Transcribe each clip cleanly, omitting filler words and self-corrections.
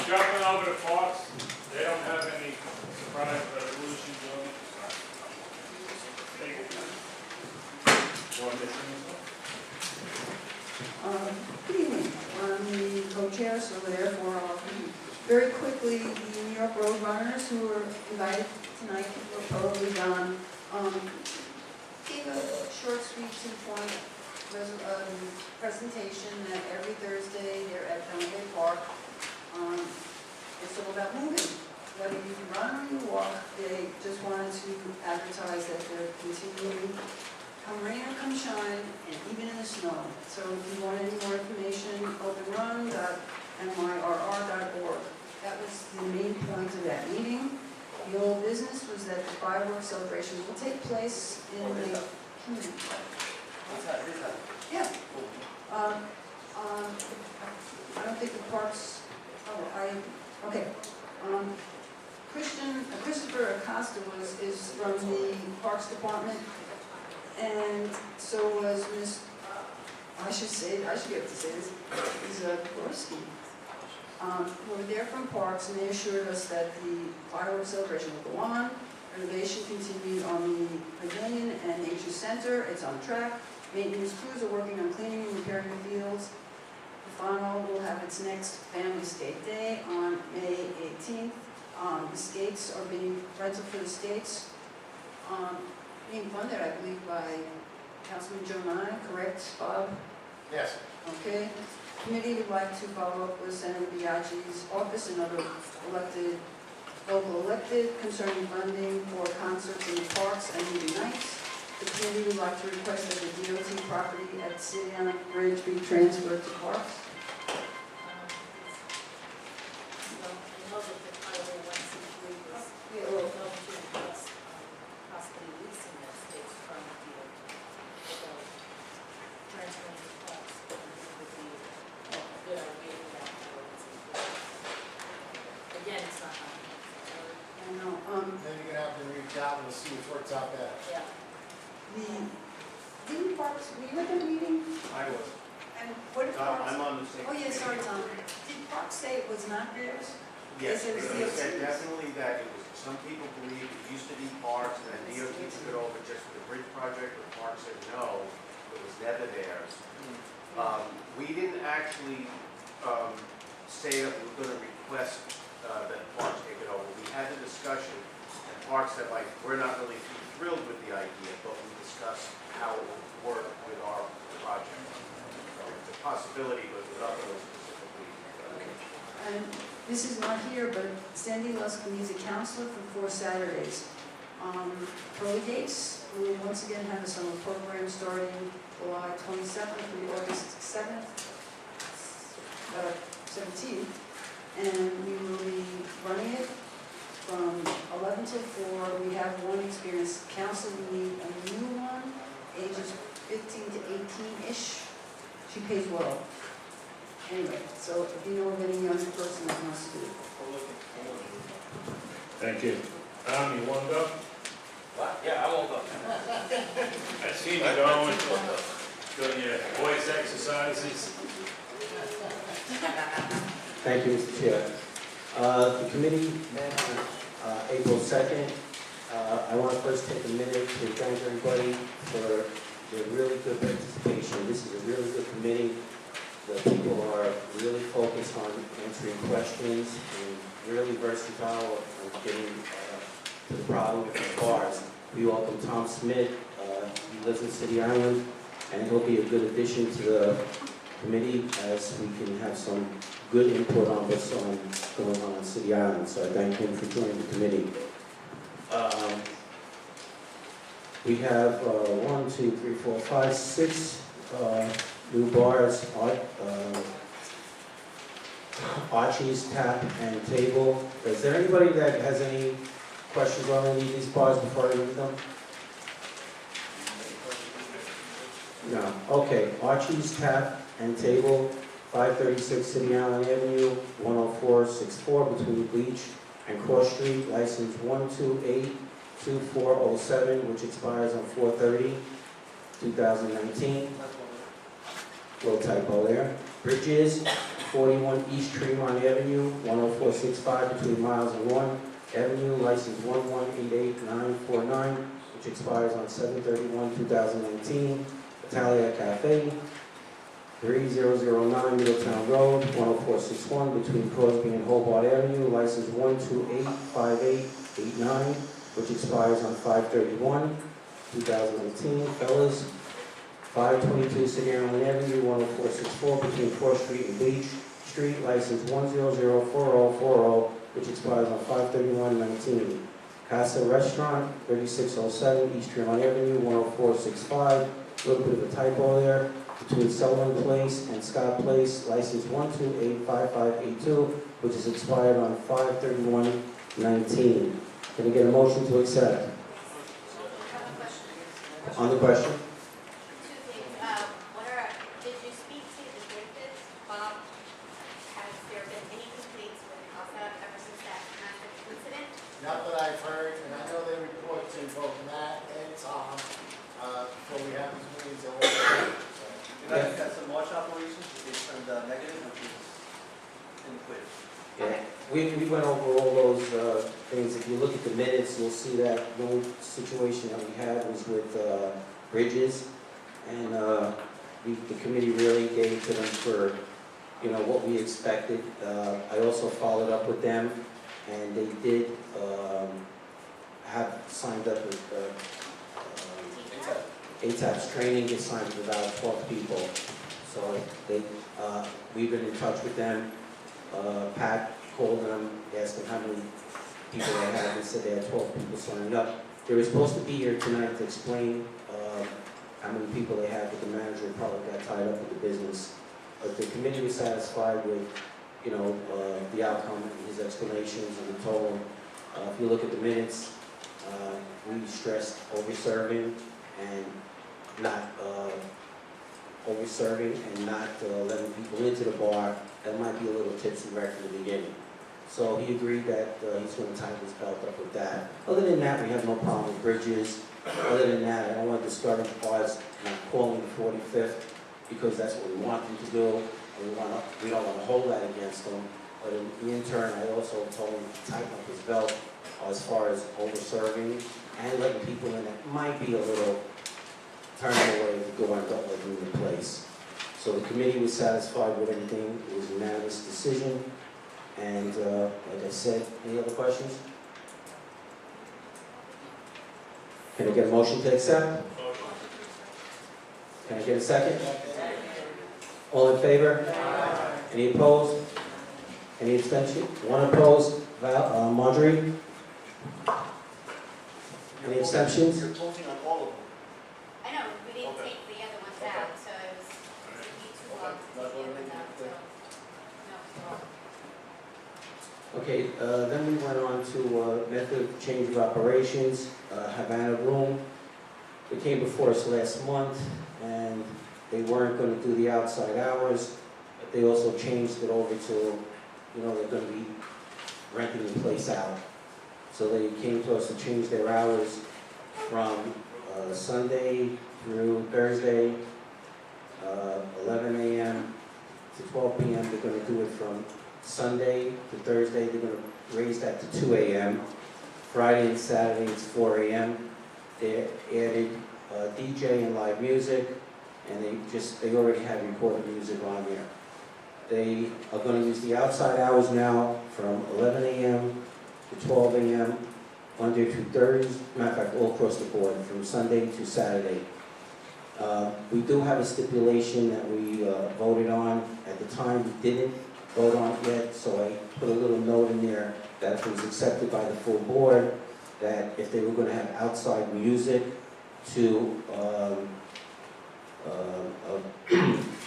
Jumping over the parks, they don't have any surprise resolutions on it. Or missing Good evening. I'm the co-chair, so therefore I'll very quickly, the New York Road Runners who were invited tonight were probably gone. Gave a short, sweet, two-point presentation that every Thursday they're at Dunway Park. It's all about moving. Whether you run or you walk, they just wanted to advertise that they're continuing, come rain or come shine, and even in the snow. So if you want any more information, openrun.myrr.org. That was the main point of that meeting. The old business was that the fireworks celebration will take place in the community. Yeah. I don't think the parks, okay. Christopher Acosta is from the Parks Department, and so was Miss, I should be able to say this, is Gorski. Who were there from Parks, and they assured us that the fireworks celebration will go on. Renovation continued on the Pavilion and Nature Center. It's on track. Maintenance crews are working on cleaning and repairing the fields. The Fano will have its next Family Skate Day on May 18th. The skates are being rented for the skates. Being funded, I believe, by Councilman Joe Nye, correct, Bob? Yes. Okay. Committee would like to follow up with Senator Biaggi's office and other local elected concerning funding for concerts in the parks and movie nights. The committee would like to request that the DOT property at City Island Bridge be transferred to parks. Again, it's not happening. I know, Then you're gonna have to reach out and see what works out better. Yeah. didn't Parks, were you at the meeting? I was. And what did Parks? I'm on the same. Oh, yeah, sorry, Tom. Did Parks say it was not theirs? Yes, Is it they DOT? said definitely that it was, some people believe it used to be parks, and then DOT took it over just for the bridge project, but Parks said no, it was never theirs. We didn't actually say that we were gonna request that Parks take it over. We had a discussion, and Parks said, like, we're not really too thrilled with the idea, but we discussed how it would work with our project. So it's a possibility, but we're not really specifically. And this is not here, but Sandy Luskin is a counselor for 4 Saturdays. Early dates, we will once again have a summer program starting July 27th through August 17th. And we will be running it from 11 till 4. We have one experienced counselor, we need a new one, ages 15 to 18-ish. She pays well. Anyway, so if you know of any young person that wants to do it. Thank you. Tom, you want to go? What? Yeah, I won't go. I seen you going, doing your voice exercises. Thank you, Mr. Chair. The committee met on April 2nd. I want to first take a minute to thank everybody for their really good participation. This is a really good committee. The people are really focused on answering questions and really versatile on getting to the problem with the cars. We welcome Tom Smith. He lives in City Island, and he'll be a good addition to the committee as we can have some good input on what's going on in City Island. So I thank him for joining the committee. We have 1, 2, 3, 4, 5, 6 new bars, Archie's Tap and Table. Is there anybody that has any questions on any of these bars before I read them? No. Okay. Archie's Tap and Table, 536 City Island Avenue, 10464 between Beach and Cross Street, license 1282407, which expires on 4/30/2019. Little typo there. Bridges, 41 East Tremont Avenue, 10465 between Miles and 1 Avenue, license 1188949, which expires on 7/31/2019. Italia Cafe, 3009 Middletown Road, 10461 between Crosby and Hobart Avenue, license 1285889, which expires on 5/31/2018. Fellas, 522 Sederland Avenue, 10464 between 4th Street and Beach Street, license 1004040, which expires on 5/31/19. Casa Restaurant, 3607 East Tremont Avenue, 10465, a little bit of a typo there, between Sullivan Place and Scott Place, license 1285582, which is expired on 5/31/19. Can we get a motion to accept? I have a question. On the question? Two things. Did you speak to the Griffiths? Bob, has there been any complaints with CASA ever since that massive incident? Not that I've heard, and I know they report to both Matt and Tom, before we have these meetings all the time. You guys got some watch operations, they turned negative, which is inquit. Yeah, we went over all those things. If you look at the minutes, you'll see that the only situation that we had was with bridges. And the committee really gave to them for, what we expected. I also followed up with them, and they did have signed up with ATAP's training. They signed with about 12 people. So we've been in touch with them. Pat called them, asked them how many people they had. They said they had 12 people signing up. They were supposed to be here tonight to explain how many people they had, but the manager probably got tied up with the business. But the committee was satisfied with, the outcome and his explanations, and we told him, if you look at the minutes, we stressed over-serving and not over-serving and not letting people into the bar. That might be a little tipsy right from the beginning. So he agreed that he's going to tighten his belt up with that. Other than that, we have no problem with bridges. Other than that, I don't want to discourage bars not calling the 45th, because that's what we want them to do. And we don't want to hold that against them. But in turn, I also told him to tighten up his belt as far as over-serving and letting people in that might be a little turning away the door and don't let them in the place. So the committee was satisfied with everything. It was a unanimous decision. And like I said, any other questions? Can I get a motion to accept? Can I get a second? All in favor? Any opposed? Any abstention? One opposed. Marjorie? Any abstentions? You're closing on all of them. I know, we didn't Okay. take the other ones out, so it was, it'd be too long to take the other ones out, so. No, so. Okay, then we went on to method of change of operations, Havana Room. They came before us last month, and they weren't going to do the outside hours, but they also changed it over to, they're going to be renting the place out. So they came to us to change their hours from Sunday through Thursday, 11 a.m. to 12 p.m. They're going to do it from Sunday to Thursday. They're going to raise that to 2 a.m. Friday and Saturday it's 4 a.m. They added DJ and live music, and they already had recorded music on there. They are going to use the outside hours now from 11 a.m. to 12 a.m. Monday through Thursday, matter of fact, all across the board, from Sunday to Saturday. We do have a stipulation that we voted on. At the time, we didn't vote on it yet, so I put a little note in there that if it was accepted by the full board, that if they were going to have outside music to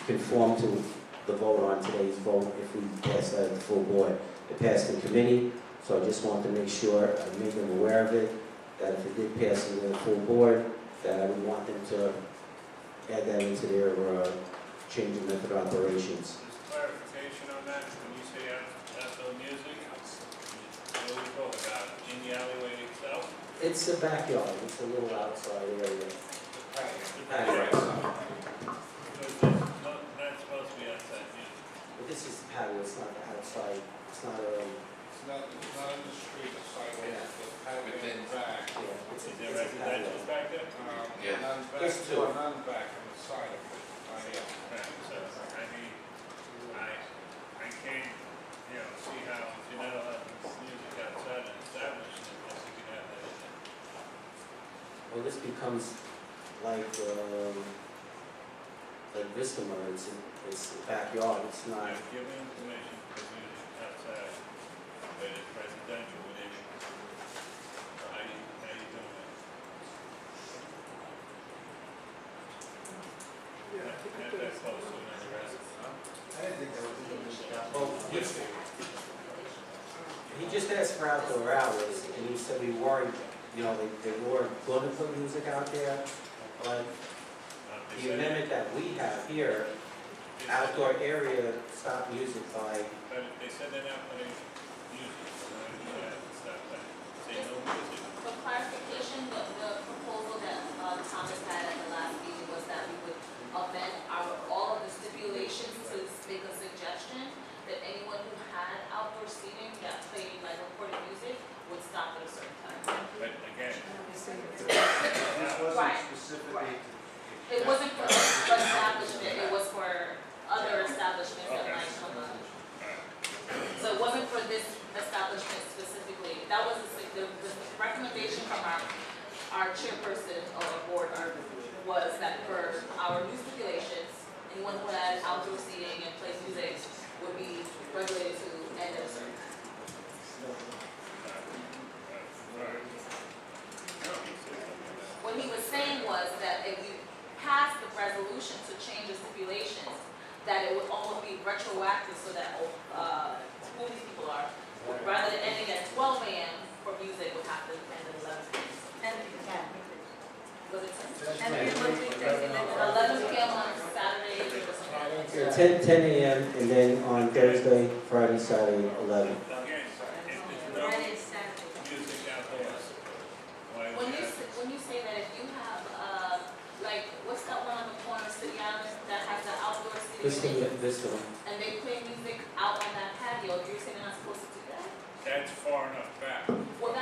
conform to the vote on today's vote, if we pass that at the full board. It passed in committee, so I just wanted to make sure I made them aware of it, that if it did pass in the full board, that I would want them to add that into their change in method of operations. Just clarification on that, when you say outdoor music, what are we talking about, in the alleyway itself? It's a backyard, it's a little outside area. So it's not supposed to be outside music. But this is patio, it's not the outside, it's not It's not in the street, the sidewalk, the patio in the back. yeah, it's Is a there patio. residential back there? Not in back, There's two. not in back, on the side of it, here. Right, so, I mean, I can't, you know, see how, if you're not allowed music outside an establishment, unless you can have that in there. Well, this becomes like Vistamar, it's the backyard, it's not, Yeah, give me information for music outside, but it's residential within it. How you doing that? Not that close to another resident, huh? I didn't think there was any music out there. well, he just asked for outdoor hours, and he said we weren't, you know, they weren't going to put music out there, but They the said- amendment that we have here, outdoor area, stop music by, But they said they're not putting music, so why do you have to stop that? Say no music. For clarification, the proposal that Thomas had at the last meeting was that we would amend all of the stipulations to make a suggestion that anyone who had outdoor seating that played like recorded music would stop at a certain time. But again, This Right. wasn't specifically It wasn't for establishment, it was for other establishments that Okay. might come up. So it wasn't for this establishment specifically. That was the recommendation from our chairperson of the board was that for our new stipulations, anyone who had outdoor seating and plays music would be regulated to end at a certain time. What he was saying was that if you pass the resolution to change the stipulations, that it would almost be retroactive so that, who these people are, rather than ending at 12 a.m. for music, would have to end at 11 p.m. Was it 10? 11 p.m. on Saturdays or something. 10 a.m. and then on Thursday, Friday, Saturday, 11. again, if there's no music outdoors, why would you have? When you say that if you have, like, what's that one on the corner of City Island that has the outdoor seating? This one. And they play music out on that patio, you're saying they're not supposed to do that? That's far enough back. Well,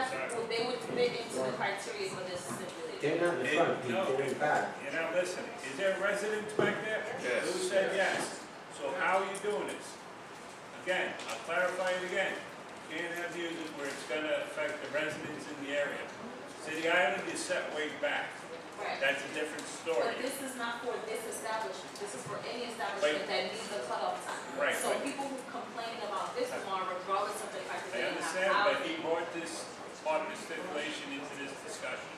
they would fit into the criteria for this stipulation. They're not in the front, Pete, they're in the back. You're not listening. Is there residents back there? Yes. Who said yes? So how are you doing this? Again, I'll clarify it again. You can't have music where it's gonna affect the residents in the area. City Island is set way back. Right. That's a different But story. this is not for this establishment, this is for any establishment that needs a cutoff time. Right, So but- people who complaining about this one, regardless of the fact that I they have understand, but housing. he brought this part of the stipulation into this discussion.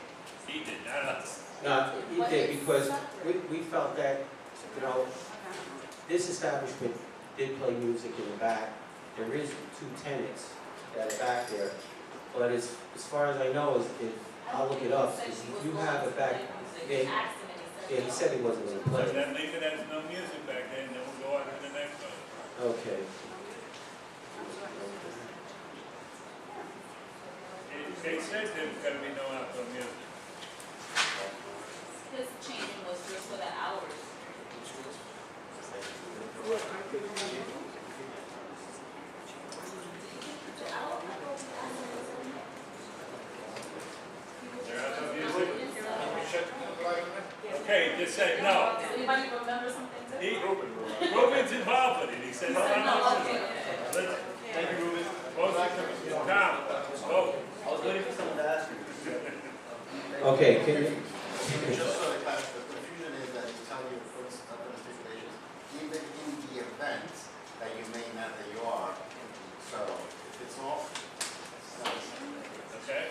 He did, not us. No, he did, because we felt that, you know, this establishment did play music in the back. There is 2 tenants that are back there, but as far as I know, if, I'll look it up, is you have a back, yeah, yeah, he said he wasn't gonna So play. then leave it as no music back there, and then we'll go on to the next one. Okay. They said there's gonna be no outdoor music. His change was just for the hours. Is there outdoor music? Check the light on it? Okay, just said no. Does anybody remember something? He, Ruben's involved with it, he said, No, okay, Listen, okay. Thank you, Ruben. Tom, vote. I was waiting for someone to ask you. Okay, can you, Just so the confusion is that you tell you put stuff in the stipulations, even in the event that you may not, that you are. So if it's off, it's not. Okay?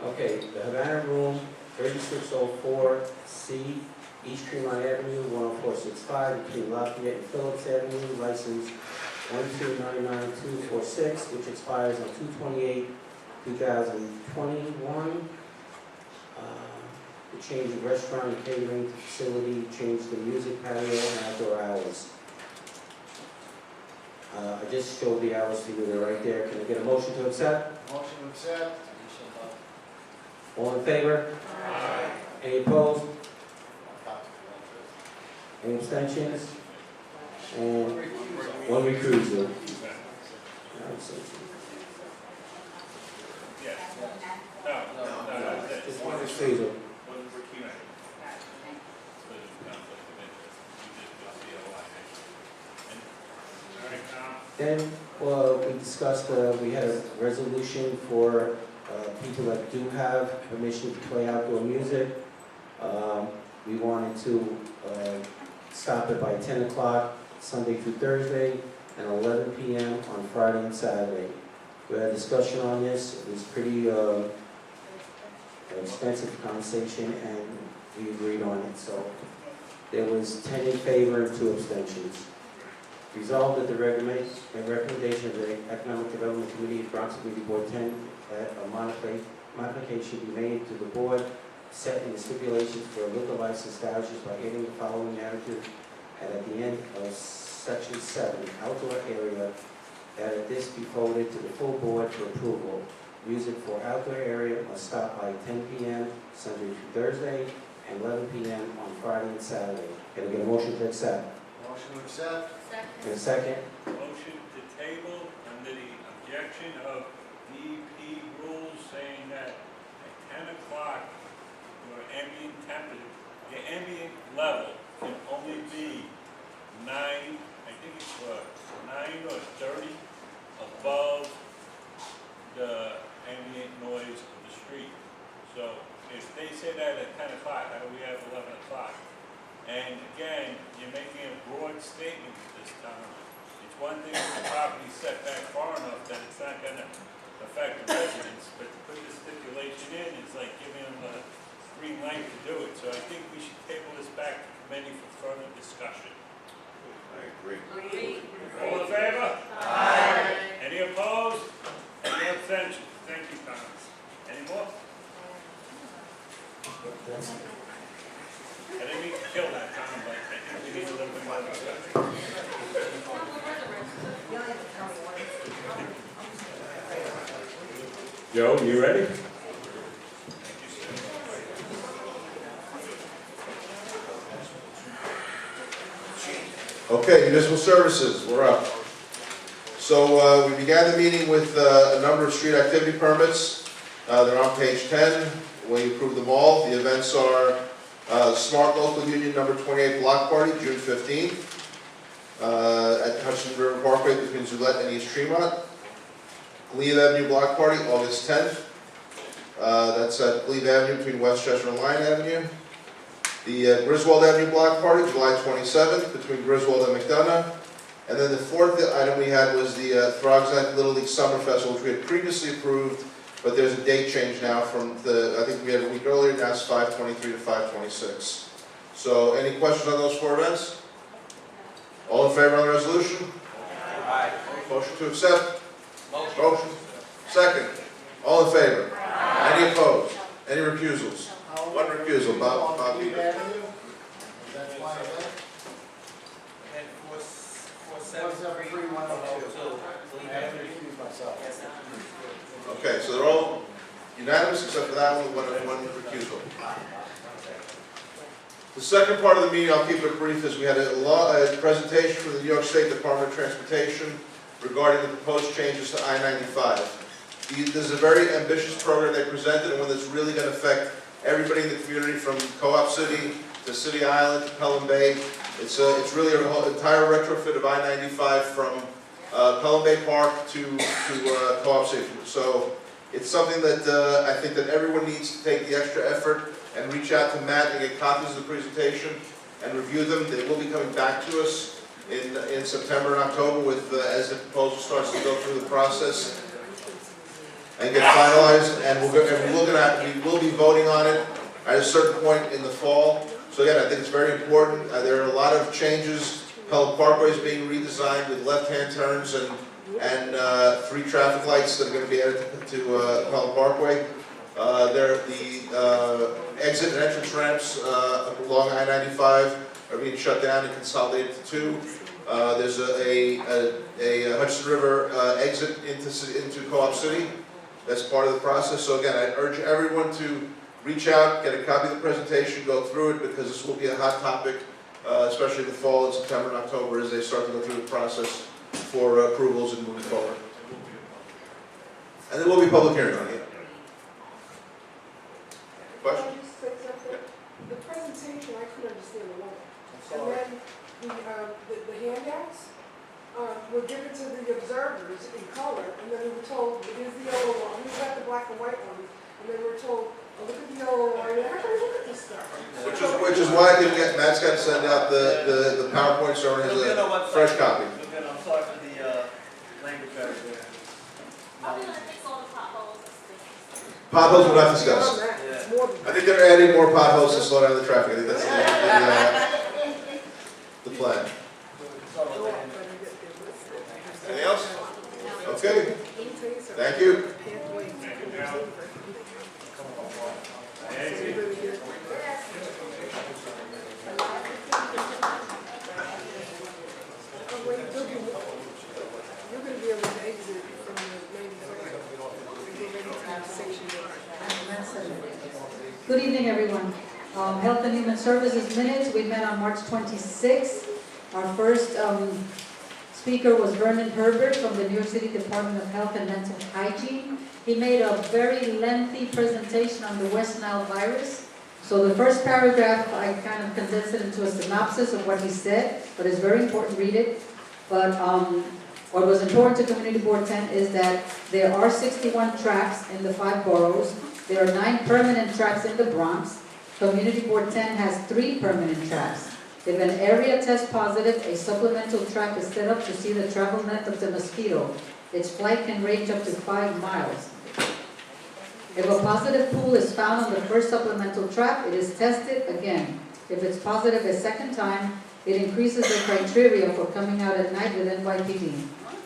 okay, the Havana Room, 3604C, East Tremont Avenue, 10465, between Lafayette and Phillips Avenue, license 1299246, which expires on 2/28/2021. To change the restaurant and catering facility, change the music patio and outdoor hours. I just showed the hours to you, they're right there. Can I get a motion to accept? Motion to accept. All in favor? Any opposed? Any abstentions? And One recusal. Yeah. No, that's it. Just one recusal. One recusal. So there's a conflict of interest. You just go see a lot. All right, Tom? Then, well, we discussed, we had a resolution for people that do have permission to play outdoor music. We wanted to stop it by 10 o'clock Sunday through Thursday and 11 p.m. on Friday and Saturday. We had a discussion on this. It was pretty extensive conversation, and we agreed on it. So there was 10 in favor and 2 abstentions. Resolved that the recommendation of the Economic Development Committee of Bronx Community Board 10 that a modification be made to the board setting the stipulations for a liquor license establishments by adding the following narrative and at the end of section 7, outdoor area, that this be forwarded to the full board for approval. Music for outdoor area must stop by 10 p.m. Sunday through Thursday and 11 p.m. on Friday and Saturday. Can I get a motion to accept? Motion to accept? In a second? Motion to table under the objection of DEP rules saying that at 10 o'clock, your ambient temperature, the ambient level can only be 9, I think it's 9 or 30 above the ambient noise of the street. So if they say that at 10 o'clock, how do we have 11 o'clock? And again, you're making a broad statement at this time. It's one thing if the property set back far enough that it's not gonna affect the residents, but to put the stipulation in is like giving them a green light to do it. So I think we should table this back to committee for further discussion. I agree. All in favor? Aye. Any opposed? Any abstentions? Thank you, Thomas. Any more? I didn't mean to kill that, Tom, but I think we need a little bit more discussion. Joe, you ready? Okay, municipal services, we're up. So we began the meeting with a number of street activity permits. They're on page 10. We approved them all. The events are Smart Local Union number 28 Block Party, June 15th, at Hudson River Parkway between Zulette and East Tremont. Glebe Avenue Block Party, August 10th. That's at Glebe Avenue between Westchester and Lyon Avenue. The Griswold Avenue Block Party, July 27th, between Griswold and McDonough. And then the fourth item we had was the Throgs Neck Little League Summer Festival, which we had previously approved, but there's a date change now from I think we had a week earlier, now it's 5/23 to 5/26. So any questions on those 4 events? All in favor on the resolution? Aye. Motion to accept? Motion. Second. All in favor? Any opposed? Any recusals? One recusal, Bob Glebe Peter. Avenue? Is that why event? And Okay, so they're all unanimous except for that one recusal. The second part of the meeting, I'll keep it brief, is we had a presentation from the New York State Department of Transportation regarding the proposed changes to I-95. This is a very ambitious program they presented, and one that's really going to affect everybody in the community from Co-op City to City Island to Pelham Bay. It's really a whole entire retrofit of I-95 from Pelham Bay Park to Co-op City. So it's something that I think that everyone needs to take the extra effort and reach out to Matt and get copies of the presentation and review them. They will be coming back to us in September and October with as the proposal starts to go through the process and get finalized. And we will be voting on it at a certain point in the fall. So again, I think it's very important. There are a lot of changes. Pelham Parkway is being redesigned with left-hand turns and 3 traffic lights that are going to be added to Pelham Parkway. The exit and entrance ramps along I-95 are being shut down and consolidated to 2. There's a Hudson River exit into Co-op City. That's part of the process. So again, I urge everyone to reach out, get a copy of the presentation, go through it, because this will be a hot topic, especially in the fall, in September and October, as they start to go through the process for approvals and moving forward. And there will be public hearing on it. Question? Can I just say something? The presentation, I couldn't understand the one. I'm And sorry. then the handouts were given to the observers in color, and then we were told, here's the yellow one, we got the black and white ones, and then we were told, oh, look at the yellow one, and how can we look at this stuff? Which is why I didn't get, Matt's got to send out the PowerPoint so everyone It'll be on our has a website. fresh copy. It'll be on- I'm sorry for the language barrier there. Are we gonna fix all the potholes and things? Potholes we're not discussing. Beyond that, it's more than I think they're adding more potholes to slow down the traffic. I think that's the plan. Sorry about that. Anything else? Okay, thank you. You're gonna be able to exit from the main door and get ready to have section door. Good evening, everyone. Health and Human Services minutes, we met on March 26th. Our first speaker was Vernon Herbert from the New York City Department of Health and Mental Hygiene. He made a very lengthy presentation on the West Nile virus. So the first paragraph, I kind of condensed it into a synopsis of what he said, but it's very important, read it. But what was important to Community Board 10 is that there are 61 tracks in the 5 boroughs. There are 9 permanent tracks in the Bronx. Community Board 10 has 3 permanent tracks. If an area tests positive, a supplemental track is set up to see the travel length of the mosquito. Its flight can range up to 5 miles. If a positive pool is found on the first supplemental track, it is tested again. If it's positive a second time, it increases the criteria for coming out at night with NYPD.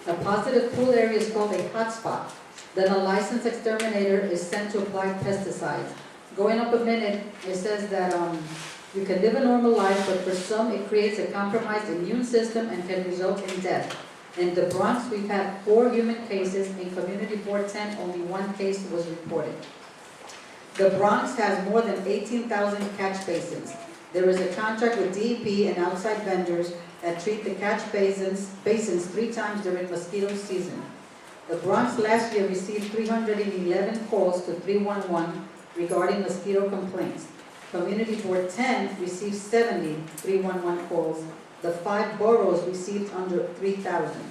A positive pool area is called a hotspot. Then a licensed exterminator is sent to apply pesticides. Going up a minute, it says that you can live a normal life, but for some it creates a compromised immune system and can result in death. In the Bronx, we've had 4 human cases. In Community Board 10, only 1 case was reported. The Bronx has more than 18,000 catch basins. There is a contract with DEP and outside vendors that treat the catch basins 3 times during mosquito season. The Bronx last year received 311 calls to 311 regarding mosquito complaints. Community Board 10 received 70 311 calls. The 5 boroughs received under 3,000.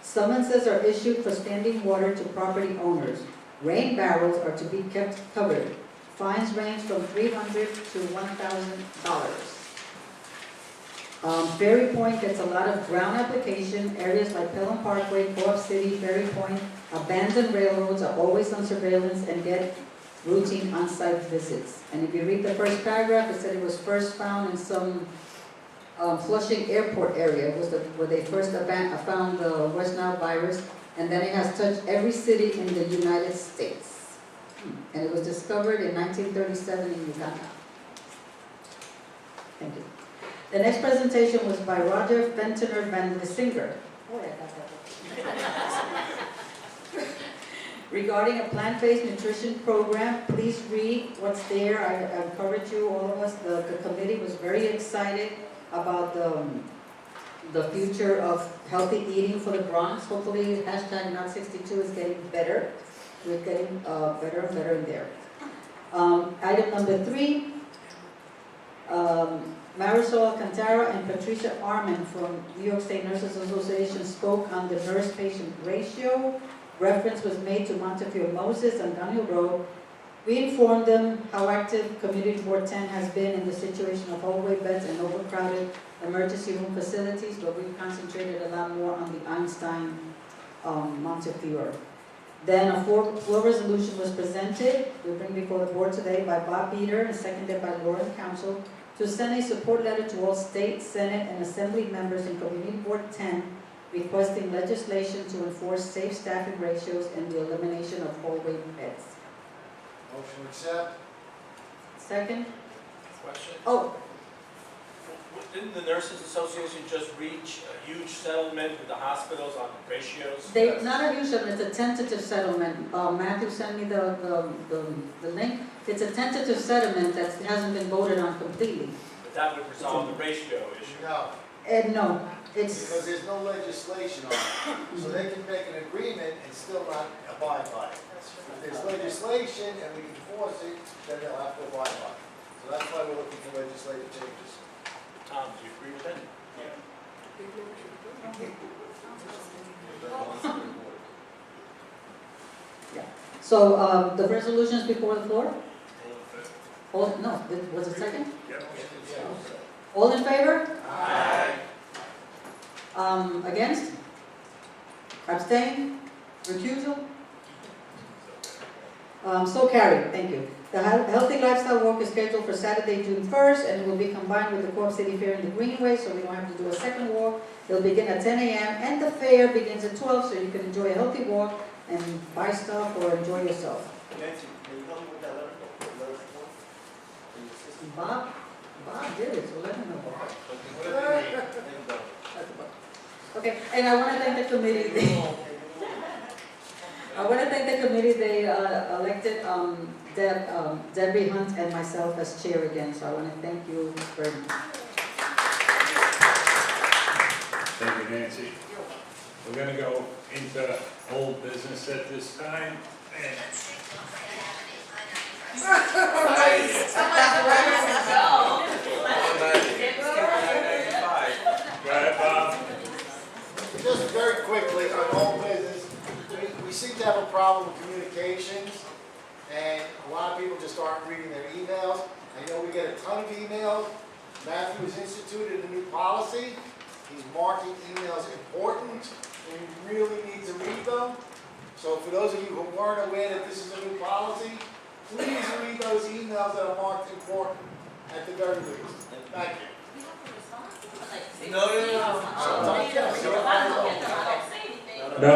Summonses are issued for standing water to property owners. Rain barrels are to be kept covered. Fines range from $300 to $1,000. Ferry Point gets a lot of ground application. Areas like Pelham Parkway, Co-op City, Ferry Point, abandoned railroads are always on surveillance and get routine on-site visits. And if you read the first paragraph, it said it was first found in some Flushing Airport area, was where they first found the West Nile virus, and then it has touched every city in the United States. And it was discovered in 1937 in Uganda. Thank you. The next presentation was by Roger Ventnor van Lissinger. Oh, I got that. Regarding a plant-based nutrition program, please read what's there. I encourage you, all of us, the committee was very excited about the future of healthy eating for the Bronx. Hopefully, hashtag not 62 is getting better. We're getting better and better in there. Item number 3, Marisol Alcantara and Patricia Arman from New York State Nurses Association spoke on the nurse-patient ratio. Reference was made to Montefiore Moses on Gun Hill Road. We informed them how active Community Board 10 has been in the situation of hallway beds and overcrowded emergency room facilities, but we've concentrated a lot more on the Einstein Montefiore. Then a floor resolution was presented, we bring before the board today, by Bob Peter and seconded by Lauren Council, to send a support letter to all state, senate, and assembly members in Community Board 10 requesting legislation to enforce safe staffing ratios and the elimination of hallway beds. Motion to accept? Second? Question? Oh, Didn't the Nurses Association just reach a huge settlement with the hospitals on ratios? they, not a huge settlement, it's a tentative settlement. Matthew sent me the link. It's a tentative settlement that hasn't been voted on completely. But that would resolve the ratio issue. No. No, Because there's no legislation on it. So they can make an agreement and still not abide by it. If there's legislation and we enforce it, then they'll have to abide by it. So that's why we're looking for legislative changes. Tom, do you agree with that? So, the resolution is before the floor? All, no, was it second? Yep. All in favor? Aye. Against? Abstain? Recusal? So carried, thank you. The Healthy Lifestyle Walk is scheduled for Saturday, June 1st, and will be combined with the Co-op City Fair in the Greenway, so we don't have to do a second walk. It'll begin at 10 a.m., and the fair begins at 12, so you can enjoy a healthy walk and buy stuff or enjoy yourself. Nancy, can you tell me what that letter for? Bob did it, so let him know. There you go. Okay, and I want to thank the committee. They elected Debbie Hunt and myself as chair again, so I want to thank you very much. Thank you, Nancy. We're gonna go into old business at this time, and go ahead, Bob. Just very quickly, on all business, we seem to have a problem with communications, and a lot of people just aren't reading their emails. I know we get a ton of emails. Matthew has instituted a new policy. He's marking emails important, and we really need to read them. So for those of you who weren't aware that this is a new policy, please read those emails that are marked important, at the very least. Thank you. No. Sometimes, yes. No.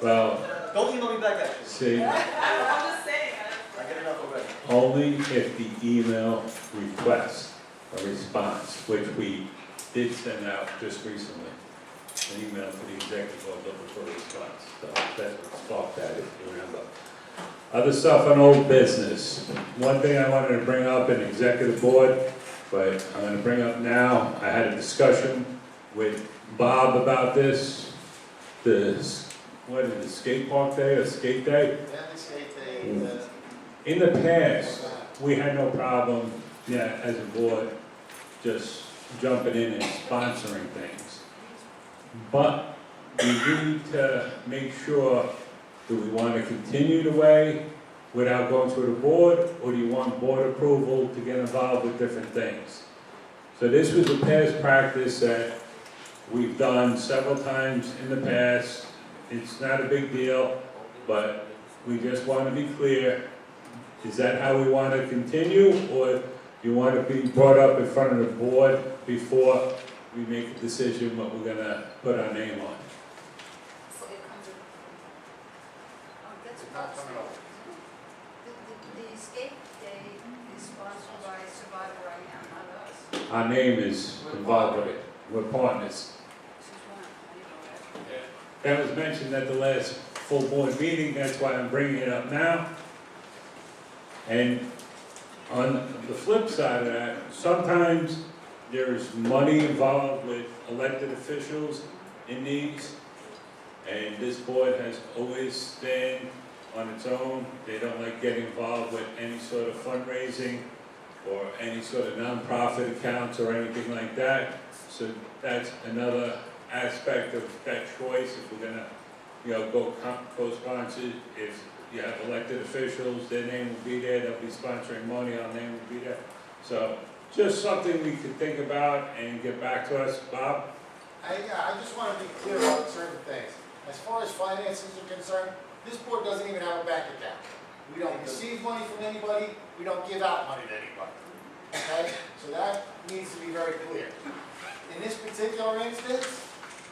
Well, Don't email me back, actually. see, I'm just saying. I get enough already. only if the email requests a response, which we did send out just recently, an email to the executive board looking for a response. So that's what sparked that, if you remember. Other stuff on old business. One thing I wanted to bring up in executive board, but I'm going to bring up now. I had a discussion with Bob about this. What is it, skate park day or skate day? Family skate day, In the past, we had no problem, as a board, just jumping in and sponsoring things. But we need to make sure, do we want to continue the way without going through the board, or do you want board approval to get involved with different things? So this was a past practice that we've done several times in the past. It's not a big deal, but we just want to be clear. Is that how we want to continue, or do you want to be brought up in front of the board before we make a decision what we're going to put our name on? So it comes in. not coming over. The skate day is sponsored by Survivor right now, not us. Our name is involved with it. We're partners. That was mentioned at the last full board meeting, that's why I'm bringing it up now. And on the flip side of that, sometimes there's money involved with elected officials in these, and this board has always stand on its own. They don't like getting involved with any sort of fundraising or any sort of nonprofit accounts or anything like that. So that's another aspect of that choice. If we're gonna, go co-sponsor, if you have elected officials, their name will be there, they'll be sponsoring money, our name will be there. So just something we could think about and get back to us. Bob? I just want to be clear about certain things. As far as finances are concerned, this board doesn't even have a bank account. We don't receive money from anybody, we don't give out money to anybody. Okay? So that needs to be very clear. In this particular instance,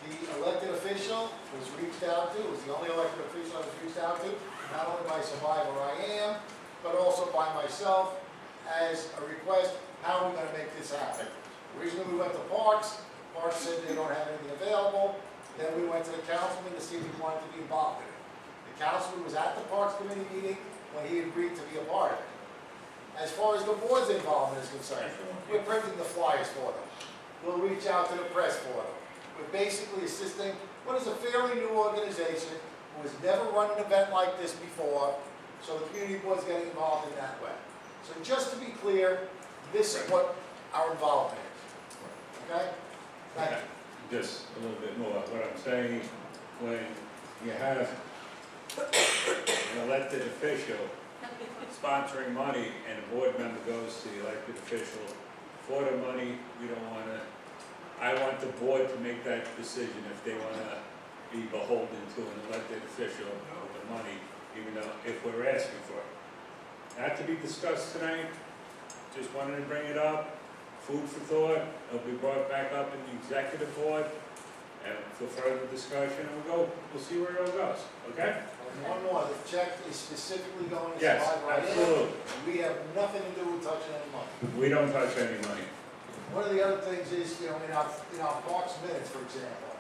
the elected official was reached out to, was the only elected official I was reached out to, not only by Survivor I Am, but also by myself as a request, how are we going to make this happen? Originally we went to Parks, Parks said they don't have anything available, then we went to the councilman to see if he wanted to be involved in it. The councilman was at the Parks Committee meeting when he agreed to be a part of it. As far as the board's involvement is concerned, we're printing the flyers for them. we'll reach out to the press for them. We're basically assisting what is a fairly new organization who has never run an event like this before, so the community board's getting involved in that way. So just to be clear, this is what our involvement is. Okay? Thank you. Just a little bit more. What I'm saying, when you have an elected official sponsoring money and a board member goes to the elected official for the money, we don't want to, I want the board to make that decision if they want to be beholden to an elected official with the money, even though, if we're asking for it. Not to be discussed tonight, just wanted to bring it up, food for thought, it'll be brought back up in the executive board, and for further discussion, we'll see where it all goes, okay? And one more, the check is specifically going to Yes, Survive Right Now. absolutely. We have nothing to do with touching any money. We don't touch any money. One of the other things is, in our Parks Minutes, for example,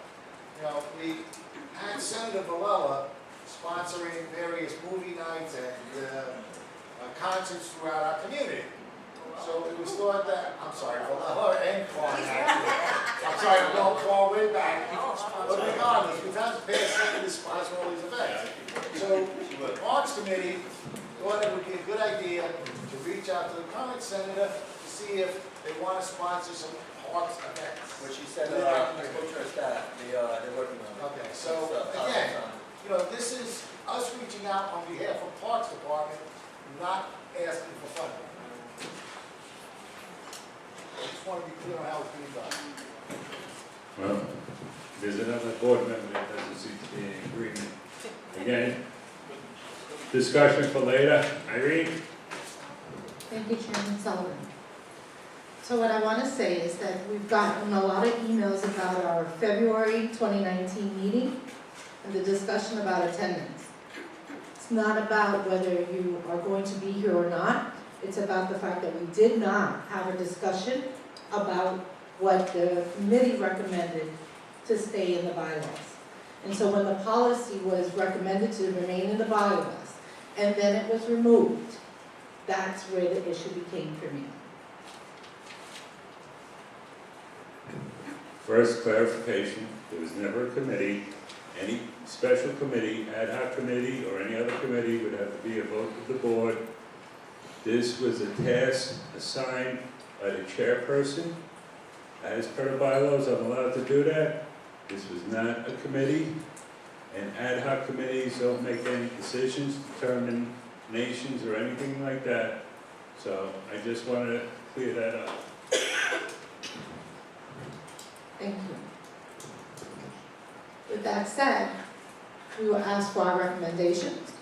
we had Senator Villela sponsoring various movie nights and concerts throughout our community. So it was thought that, I'm sorry, Villela and Klein, actually. I'm sorry, we're going far way back. But regardless, we've had to pass senators sponsor all these events. So the Parks Committee thought it would be a good idea to reach out to the current senator to see if they want to sponsor some parks events. Which she said, I spoke to her staff, they're working on it. Okay, so again, this is us reaching out on behalf of Parks Department, not asking for funding. I just want to be clear on how it's being done. Well, there's another board member that doesn't seem to be in agreement. Again, discussion for later. Irene? Thank you, Chairman Sullivan. So what I want to say is that we've gotten a lot of emails about our February 2019 meeting and the discussion about attendance. It's not about whether you are going to be here or not. It's about the fact that we did not have a discussion about what the committee recommended to stay in the bylaws. And so when the policy was recommended to remain in the bylaws, and then it was removed, that's where the issue became for me. First clarification, there was never a committee, any special committee, ad hoc committee, or any other committee would have to be a vote of the board. This was a task assigned by the chairperson. As per the bylaws, I'm allowed to do that. This was not a committee, and ad hoc committees don't make any decisions, determinations, or anything like that. So I just wanted to clear that up. Thank you. With that said, we were asked for our recommendations,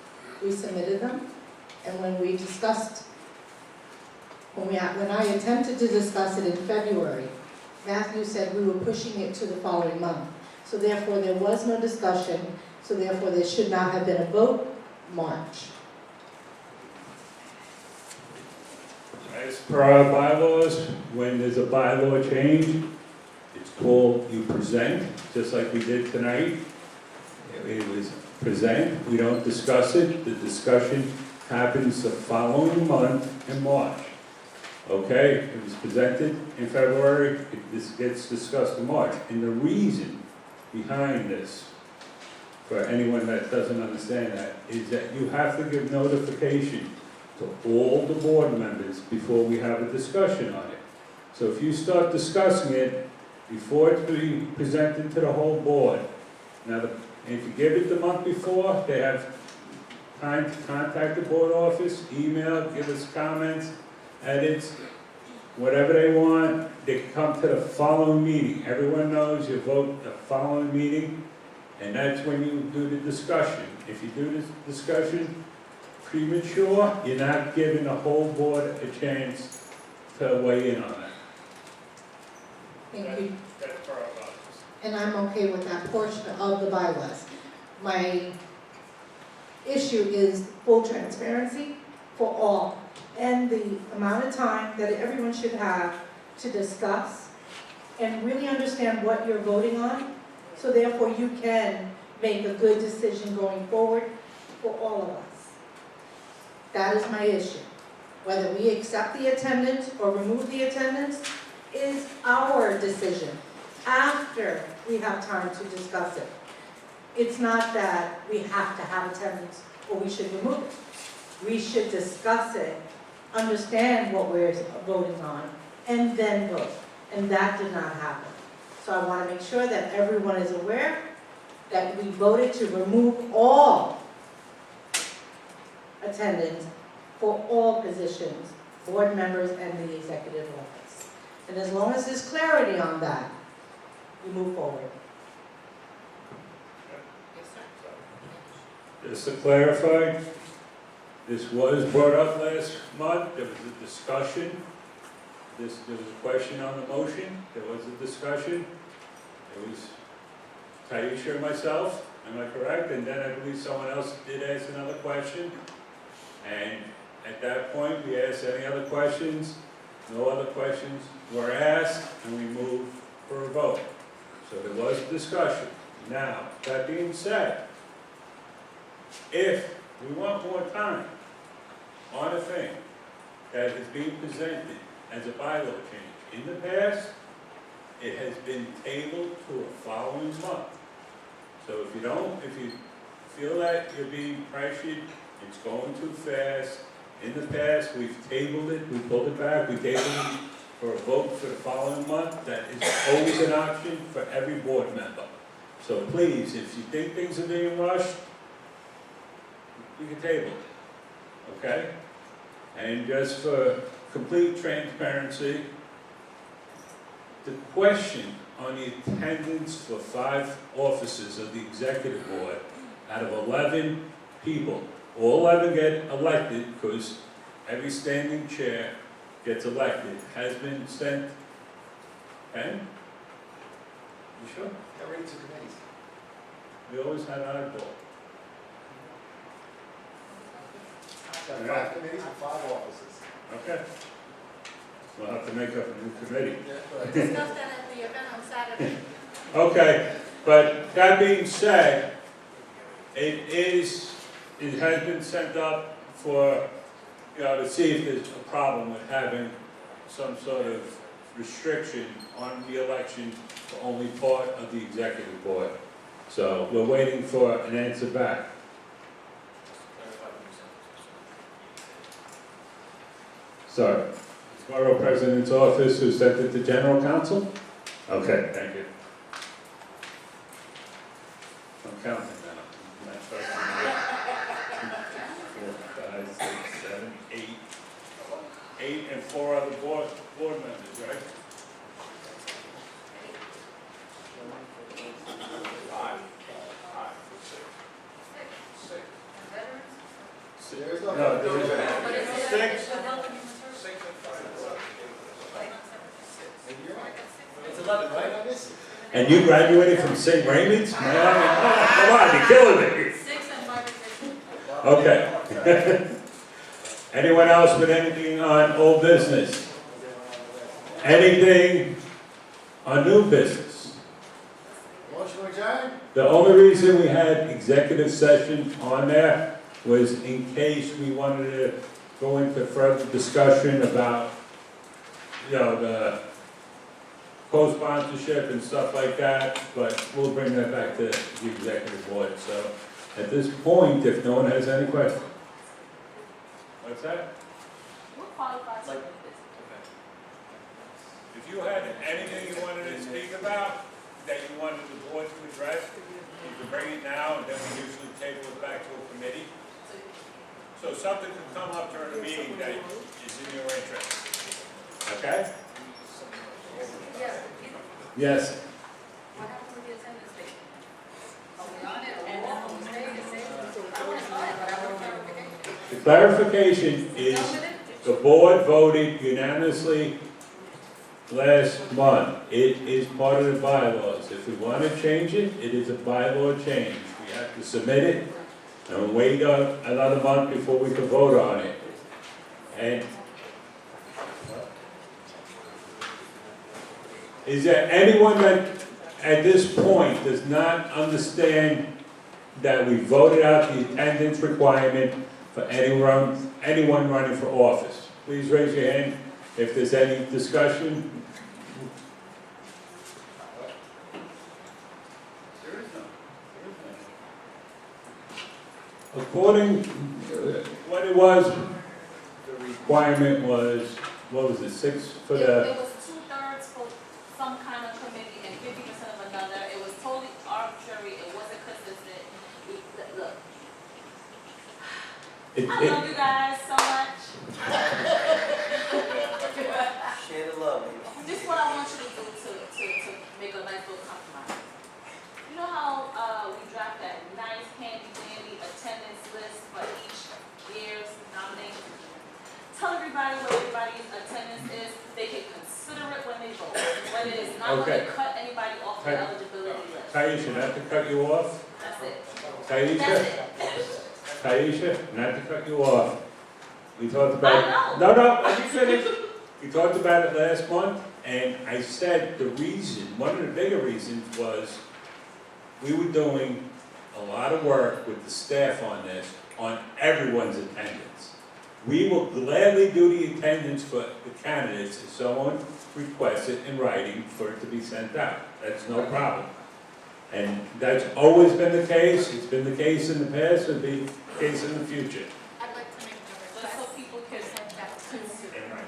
we submitted them, and when we discussed, when I attempted to discuss it in February, Matthew said we were pushing it to the following month. So therefore, there was no discussion, so therefore, there should not have been a vote March. As per our bylaws, when there's a bylaw change, it's called you present, just like we did tonight. It was present, we don't discuss it, the discussion happens the following month in March. Okay, it was presented in February, this gets discussed in March. And the reason behind this, for anyone that doesn't understand that, is that you have to give notification to all the board members before we have a discussion on it. So if you start discussing it before it's being presented to the whole board, now if you give it the month before, they have time to contact the board office, email, give us comments, edits, whatever they want. They can come to the following meeting. Everyone knows you vote the following meeting, and that's when you do the discussion. If you do this discussion premature, you're not giving the whole board a chance to weigh in on that. Thank you. That's for our bylaws. And I'm okay with that portion of the bylaws. My issue is full transparency for all, and the amount of time that everyone should have to discuss and really understand what you're voting on, so therefore you can make a good decision going forward for all of us. That is my issue. Whether we accept the attendance or remove the attendance, is our decision after we have time to discuss it. It's not that we have to have attendance or we should remove it. We should discuss it, understand what we're voting on, and then vote. And that did not happen. So I want to make sure that everyone is aware that we voted to remove all attendance for all positions, board members and the executive office. And as long as there's clarity on that, we move forward. Just to clarify, this was brought up last month, there was a discussion. There was a question on the motion, there was a discussion. It was Taisha and myself, am I correct? And then I believe someone else did ask another question. And at that point, we asked any other questions. No other questions were asked, and we moved for a vote. So there was discussion. Now, that being said, if we want more time on a thing that is being presented as a bylaw change, in the past, it has been tabled to a following month. So if you feel that you're being pressured, it's going too fast. In the past, we've tabled it, we pulled it back, we tabled it for a vote for the following month. That is always an option for every board member. So please, if you think things are being rushed, you can table it, okay? And just for complete transparency, the question on the attendance for 5 officers of the executive board out of 11 people, all 11 get elected because every standing chair gets elected, has been sent. And? You sure? That reads the committees. We always had an eyeball. Got 5 committees and 5 offices. Okay. We'll have to make up a new committee. Discuss that at the event on Saturday. Okay, but that being said, it has been sent up for, to see if there's a problem with having some sort of restriction on the election for only part of the executive board. So we're waiting for an answer back. Sorry, Borough President's office who sent it to General Counsel? Okay, thank you. I'm counting now. I'm not trusting you. 4, 5, 6, 7, 8. 8 and 4 other board members, right? 5, 6. There is no. No, there is 6. It's 11, right? I miss it. And you graduated from St. Raymond's? Man, come on, you're killing me. 6 and 5 and 6. Okay. Anyone else with anything on old business? Anything on new business? Motion to adjourn? The only reason we had executive session on there was in case we wanted to go into further discussion about, the co-sponsorship and stuff like that, but we'll bring that back to the executive board. So at this point, if no one has any questions. What's that? What qualifies for Like- this? If you had anything you wanted to speak about, that you wanted the board to address, you can bring it now, and then we usually table it back to a committee. So something could come up during the meeting that is in your interest. Okay? Yes. What happened with the attendance thing? Are we on it, or we off, or we stay, I want to know it, but I want clarification. The clarification is, the board voted unanimously last month. It is part of the bylaws. If we want to change it, it is a bylaw change. We have to submit it and wait another month before we can vote on it. And is there anyone that at this point does not understand that we voted out the attendance requirement for anyone running for office? Please raise your hand if there's any discussion. According, what it was, the requirement was, what was it, 6 for It the, was 2/3 for some kind of committee and 50% of another. It was totally arbitrary. It wasn't consistent. Look, it, I love you guys so much. Share the love, baby. This is what I want you to do to make a nice little compromise. You know how we draft that nice handy dandy attendance list for each year's nomination? Tell everybody what everybody's attendance is. They can consider it when they vote. But it is not going to cut anybody off the eligibility list. Taisha, not to cut you off, That's it. Taisha, That's it. Taisha, not to cut you off. We talked I about, know. no, let me finish. We talked about it last month, and I said the reason, one of the bigger reasons was we were doing a lot of work with the staff on this, on everyone's attendance. We will gladly do the attendance for the candidates if someone requests it in writing for it to be sent out. That's no problem. And that's always been the case, it's been the case in the past, it'll be the case in the future. I'd like to make a Just so request. people can consider. In writing.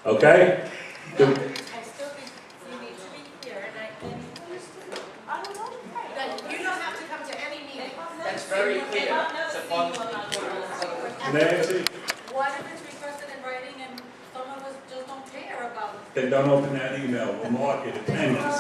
Okay? I still think you need to be clear, and I don't know. that you don't have to come to any meeting. That's very clear. It's a fun. Nancy, What if it's requested in writing and some of us just don't care about it? then don't open that email, we'll mark it attendance.